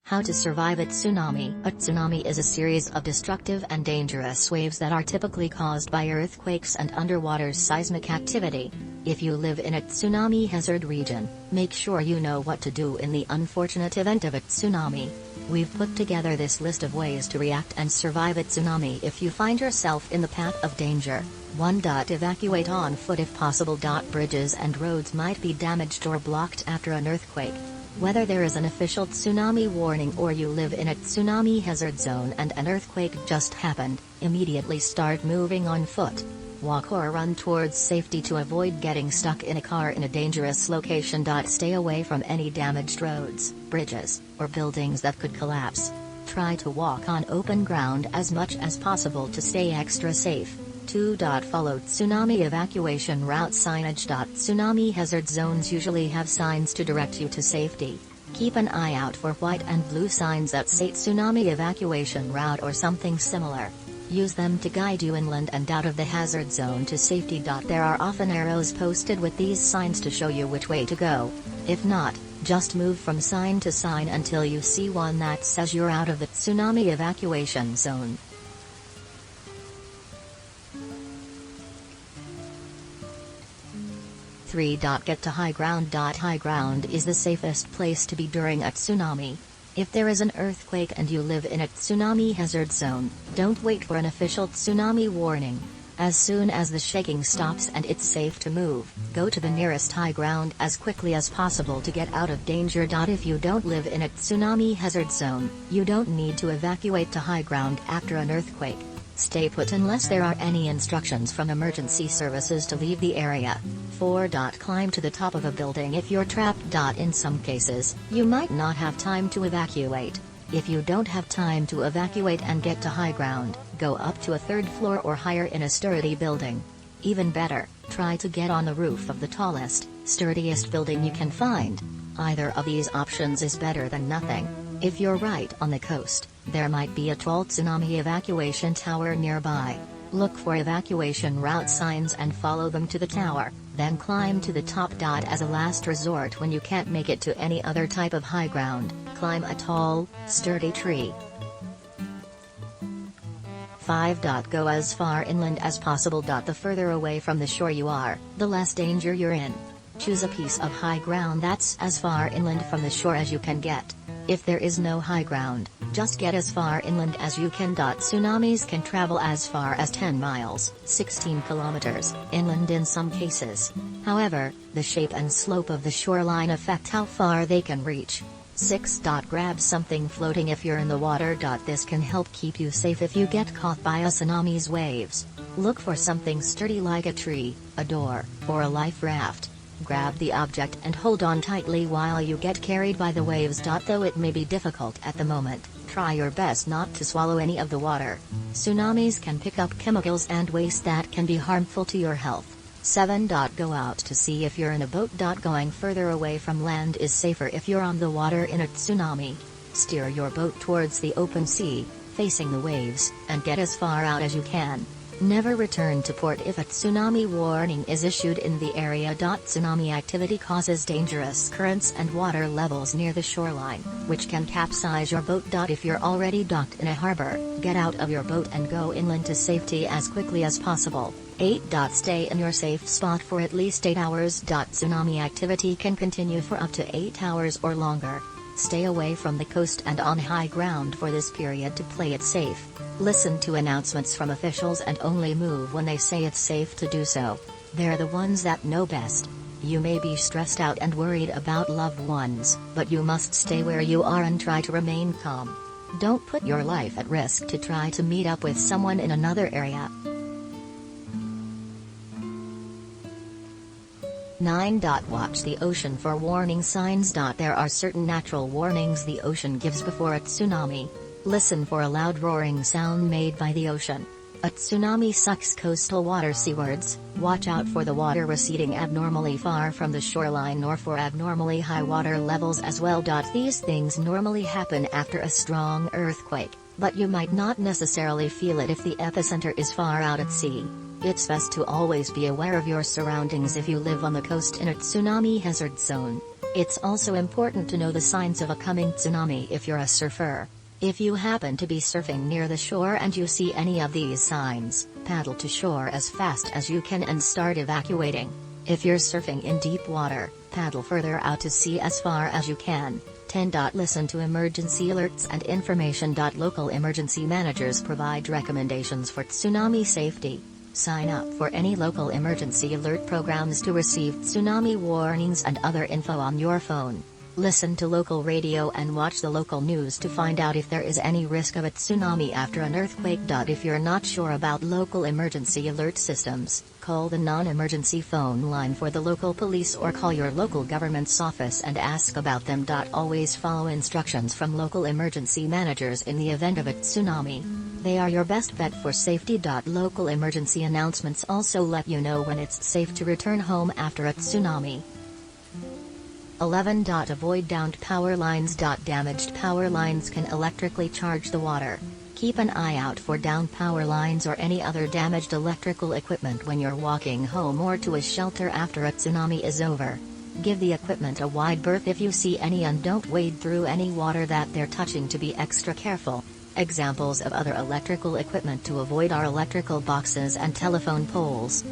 How to survive a tsunami. A tsunami is a series of destructive and dangerous waves that are typically caused by earthquakes and underwater seismic activity. If you live in a tsunami hazard region, make sure you know what to do in the unfortunate event of a tsunami. We've put together this list of ways to react and survive a tsunami if you find yourself in the path of danger. 1. Evacuate on foot if possible. Bridges and roads might be damaged or blocked after an earthquake. Whether there is an official tsunami warning or you live in a tsunami hazard zone and an earthquake just happened, immediately start moving on foot. Walk or run towards safety to avoid getting stuck in a car in a dangerous location. Stay away from any damaged roads, bridges, or buildings that could collapse. Try to walk on open ground as much as possible to stay extra safe. 2. Follow tsunami evacuation route signage. Tsunami hazard zones usually have signs to direct you to safety. Keep an eye out for white and blue signs that say tsunami evacuation route or something similar. Use them to guide you inland and out of the hazard zone to safety. There are often arrows posted with these signs to show you which way to go. If not, just move from sign to sign until you see one that says you're out of the tsunami evacuation zone. 3. Get to high ground. High ground is the safest place to be during a tsunami. If there is an earthquake and you live in a tsunami hazard zone, don't wait for an official tsunami warning. As soon as the shaking stops and it's safe to move, go to the nearest high ground as quickly as possible to get out of danger. If you don't live in a tsunami hazard zone, you don't need to evacuate to high ground after an earthquake. Stay put unless there are any instructions from emergency services to leave the area. 4. Climb to the top of a building if you're trapped. In some cases, you might not have time to evacuate. If you don't have time to evacuate and get to high ground, go up to a third floor or higher in a sturdy building. Even better, try to get on the roof of the tallest, sturdiest building you can find. Either of these options is better than nothing. If you're right on the coast, there might be a tall tsunami evacuation tower nearby. Look for evacuation route signs and follow them to the tower, then climb to the top. As a last resort, when you can't make it to any other type of high ground, climb a tall, sturdy tree. 5. Go as far inland as possible. The further away from the shore you are, the less danger you're in. Choose a piece of high ground that's as far inland from the shore as you can get. If there is no high ground, just get as far inland as you can. Tsunamis can travel as far as 10 miles, 16 kilometers, inland in some cases. However, the shape and slope of the shoreline affect how far they can reach. 6. Grab something floating if you're in the water. This can help keep you safe if you get caught by a tsunami's waves. Look for something sturdy like a tree, a door, or a life raft. Grab the object and hold on tightly while you get carried by the waves. Though it may be difficult at the moment, try your best not to swallow any of the water. Tsunamis can pick up chemicals and waste that can be harmful to your health. 7. Go out to sea if you're in a boat. Going further away from land is safer if you're on the water in a tsunami. Steer your boat towards the open sea, facing the waves, and get as far out as you can. Never return to port if a tsunami warning is issued in the area. Tsunami activity causes dangerous currents and water levels near the shoreline, which can capsize your boat. If you're already docked in a harbor, get out of your boat and go inland to safety as quickly as possible. 8. Stay in your safe spot for at least 8 hours. Tsunami activity can continue for up to 8 hours or longer. Stay away from the coast and on high ground for this period to play it safe. Listen to announcements from officials and only move when they say it's safe to do so. They're the ones that know best. You may be stressed out and worried about loved ones, but you must stay where you are and try to remain calm. Don't put your life at risk to try to meet up with someone in another area. 9. Watch the ocean for warning signs. There are certain natural warnings the ocean gives before a tsunami. Listen for a loud roaring sound made by the ocean. A tsunami sucks coastal water seawards. Watch out for the water receding abnormally far from the shoreline or for abnormally high water levels as well. These things normally happen after a strong earthquake, but you might not necessarily feel it if the epicenter is far out at sea. It's best to always be aware of your surroundings if you live on the coast in a tsunami hazard zone. It's also important to know the signs of a coming tsunami if you're a surfer. If you happen to be surfing near the shore and you see any of these signs, paddle to shore as fast as you can and start evacuating. If you're surfing in deep water, paddle further out to sea as far as you can. 10. Listen to emergency alerts and information. Local emergency managers provide recommendations for tsunami safety. Sign up for any local emergency alert programs to receive tsunami warnings and other info on your phone. Listen to local radio and watch the local news to find out if there is any risk of a tsunami after an earthquake. If you're not sure about local emergency alert systems, call the non-emergency phone line for the local police or call your local government's office and ask about them. Always follow instructions from local emergency managers in the event of a tsunami. They are your best bet for safety. Local emergency announcements also let you know when it's safe to return home after a tsunami. 11. Avoid downed power lines. Damaged power lines can electrically charge the water. Keep an eye out for downed power lines or any other damaged electrical equipment when you're walking home or to a shelter after a tsunami is over. Give the equipment a wide berth if you see any and don't wade through any water that they're touching to be extra careful. Examples of other electrical equipment to avoid are electrical boxes and telephone poles.